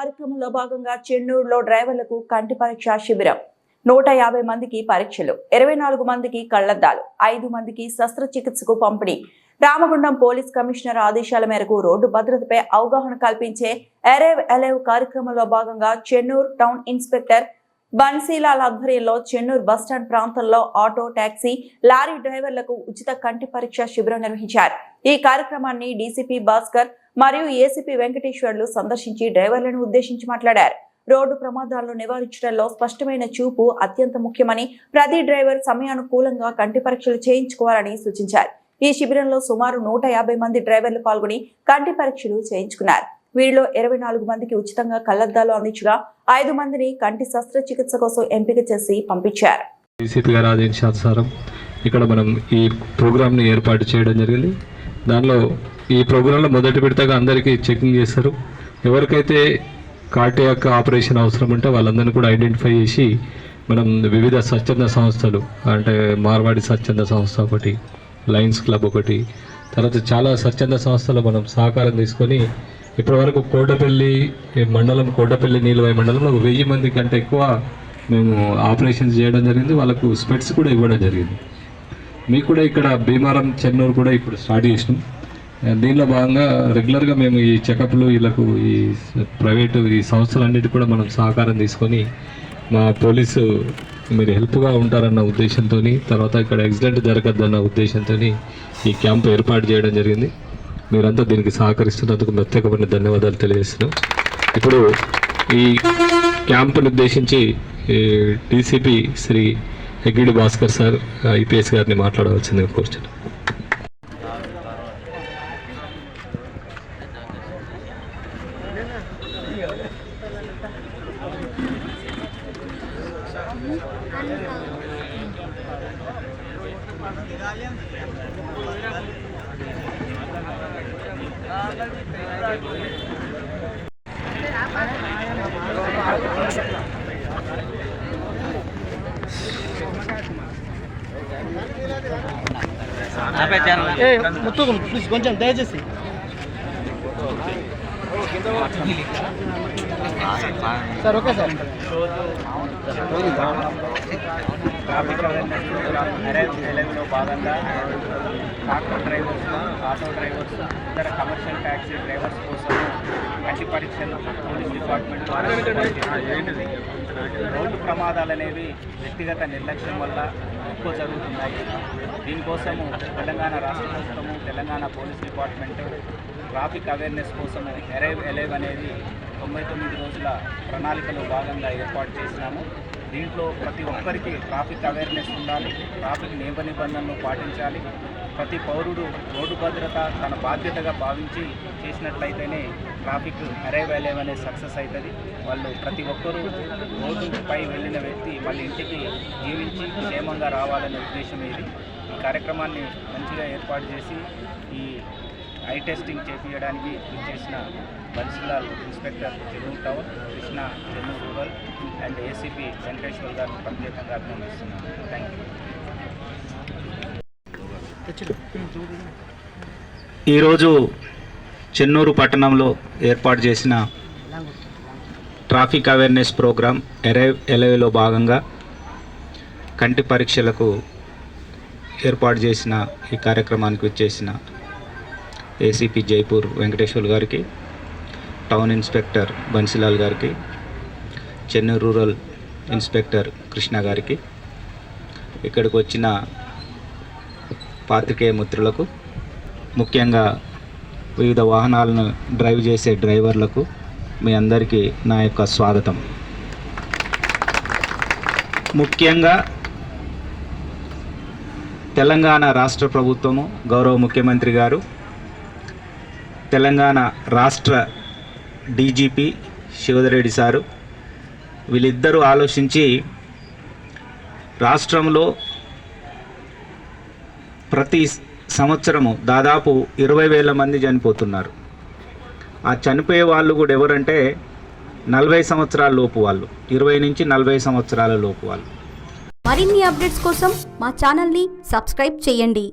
కార్యక్రమంలో భాగంగా చెన్నూరులో డ్రైవర్లకు కంటి పరీక్ష శిబిరం. 150 మందికి పరీక్షలు, 24 మందికి కళ్లద్దాలు, 5 మందికి శస్త్రచికిత్సకు పంపిణీ. రామగుండం పోలీస్ కమిషనర్ ఆదేశాల మేరకు రోడ్డు భద్రతపై అవగాహన కల్పించే అరైవ్ అలైవ్ కార్యక్రమంలో భాగంగా చెన్నూరు టౌన్ ఇన్స్పెక్టర్ బన్సీలాల్ ఆధ్వర్యంలో చెన్నూరు బస్టాండ్ ప్రాంతంలో ఆటో, టాక్సీ, లారీ డ్రైవర్లకు ఉచిత కంటి పరీక్ష శిబిరం నిర్వహించారు. ఈ కార్యక్రమాన్ని డీసీపీ భాస్కర్ మరియు ఏసీపీ వెంకటేశ్వర్లు సందర్శించి డ్రైవర్లను ఉద్దేశించి మాట్లాడారు. రోడ్డు ప్రమాదాలను నివారించడంలో స్పష్టమైన చూపు అత్యంత ముఖ్యమని, ప్రతి డ్రైవర్ సమయానుకూలంగా కంటి పరీక్షలు చేయించుకోవాలని సూచించారు. ఈ శిబిరంలో సుమారు 150 మంది డ్రైవర్లు పాల్గొని కంటి పరీక్షలు చేయించుకున్నారు. వీరిలో 24 మందికి ఉచితంగా కళ్లద్దాలు అందించగా 5 మందిని కంటి శస్త్రచికిత్స కోసం ఎంపిక చేసి పంపించారు. డీసీపీ గారి ఆదేశానుసారం ఇక్కడ మనం ఈ ప్రోగ్రామ్ని ఏర్పాటు చేయడం జరిగింది. దానిలో ఈ ప్రోగ్రాంలో మొదటి విడతగా అందరికీ చెకింగ్ చేస్తారు. ఎవరికైతే కార్డియాక్ ఆపరేషన్ అవసరం ఉంటే వాళ్ళందరినీ కూడా ఐడెంటిఫై చేసి మనం వివిధ స్వచ్ఛంద సంస్థలు, అంటే మార్వాడి స్వచ్ఛంద సంస్థ ఒకటి, లయన్స్ క్లబ్ ఒకటి, తర్వాత చాలా స్వచ్ఛంద సంస్థలు మనం సహకారం తీసుకొని ఇప్పటివరకు కోటపల్లి మండలం, కోటపల్లి నీలవాయి మండలంలో 1000 మంది కంటే ఎక్కువ మేము ఆపరేషన్స్ చేయడం జరిగింది. వాళ్ళకు స్పెట్స్ కూడా ఇవ్వడం జరిగింది. మీకు కూడా ఇక్కడ భీమారం, చెన్నూరు కూడా ఇప్పుడు స్టార్ట్ చేసినాం. దీనిలో భాగంగా రెగ్యులర్గా మేము ఈ చెకప్లు, వీళ్ళకు ఈ ప్రైవేటు ఈ సంస్థలన్నిటి కూడా మనం సహకారం తీసుకొని మా పోలీసు మీరు హెల్ప్గా ఉంటారన్న ఉద్దేశంతో, తర్వాత ఇక్కడ యాక్సిడెంట్ జరగద్దన్న ఉద్దేశంతో ఈ క్యాంప్ ఏర్పాటు చేయడం జరిగింది. మీరంతా దీనికి సహకరిస్తున్నందుకు ప్రత్యేకమైన ధన్యవాదాలు తెలియజేస్తున్నాం. ఇప్పుడు ఈ క్యాంపును ఉద్దేశించి DCP Shri Heggidi Bhaskar sir IPS గారిని మాట్లాడవలసిందిగా కోరుచున్నాం. కొంచెం దయచేసి sir. Okay sir. Traffic awareness అరైవ్లో భాగంగా ట్రాక్టర్ డ్రైవర్స్, ఆటో డ్రైవర్స్, ఇతర కమర్షియల్ ట్యాక్సీ డ్రైవర్స్ కోసం కంటి పరీక్షలు పోలీస్ డిపార్ట్మెంట్ రోడ్డు ప్రమాదాలు అనేవి వ్యక్తిగత నిర్లక్ష్యం వల్ల ఎక్కువ జరుగుతున్నాయి. దీనికోసము తెలంగాణ రాష్ట్ర ప్రభుత్వము, Telangana police department traffic awareness కోసము అరైవ్ అలైవ్ అనేది 99 రోజుల ప్రణాళికలో భాగంగా ఏర్పాటు చేసినాము. దీంట్లో ప్రతి ఒక్కరికి ట్రాఫిక్ అవేర్నెస్ ఉండాలి, ట్రాఫిక్ నియమ నిబంధనలు పాటించాలి. ప్రతి పౌరుడు రోడ్డు భద్రత తన బాధ్యతగా భావించి చేసినట్లయితేనే ట్రాఫిక్ అరైవ్ అలైవ్ అనేది సక్సెస్ అవుతుంది. వాళ్ళు ప్రతి ఒక్కరూ రోడ్డుపై వెళ్ళిన వ్యక్తి మళ్ళీ ఇంటికి జీవించి క్షేమంగా రావాలనే ఉద్దేశం ఇది. ఈ కార్యక్రమాన్ని మంచిగా ఏర్పాటు చేసి ఈ ఐ టెస్టింగ్ చేపించడానికి చేసిన Bansilal inspector Chennur town, Krishna Chennur rural and ACP Venkateshwar గారిని ప్రత్యేకంగా అభినందిస్తున్నాను. Thank you. ఈరోజు చెన్నూరు పట్టణంలో ఏర్పాటు చేసిన ట్రాఫిక్ అవేర్నెస్ ప్రోగ్రాం అరైవ్ అలైవ్లో భాగంగా కంటి పరీక్షలకు ఏర్పాటు చేసిన ఈ కార్యక్రమానికి వచ్చేసిన ఏసీపీ జైపూర్ వెంకటేశ్వర్ గారికి, టౌన్ ఇన్స్పెక్టర్ బన్సీలాల్ గారికి, చెన్నూరు రూరల్ ఇన్స్పెక్టర్ కృష్ణ గారికి, ఇక్కడికి వచ్చిన పాత్రికేయ మిత్రులకు, ముఖ్యంగా వివిధ వాహనాలను డ్రైవ్ చేసే డ్రైవర్లకు మీ అందరికీ నా యొక్క స్వాగతం. ముఖ్యంగా తెలంగాణ రాష్ట్ర ప్రభుత్వము, గౌరవ ముఖ్యమంత్రి గారు, తెలంగాణ రాష్ట్ర డీజీపీ శివధరెడ్డి సారు, వీళ్ళిద్దరూ ఆలోచించి రాష్ట్రంలో ప్రతి సంవత్సరము దాదాపు 20,000 మంది చనిపోతున్నారు. ఆ చనిపోయే వాళ్ళు కూడా ఎవరంటే 40 సంవత్సరాల లోపు వాళ్ళు, 20 నుంచి 40 సంవత్సరాల లోపు వాళ్ళు. మరిన్ని అప్డేట్స్ కోసం మా ఛానల్ని సబ్స్క్రైబ్ చేయండి.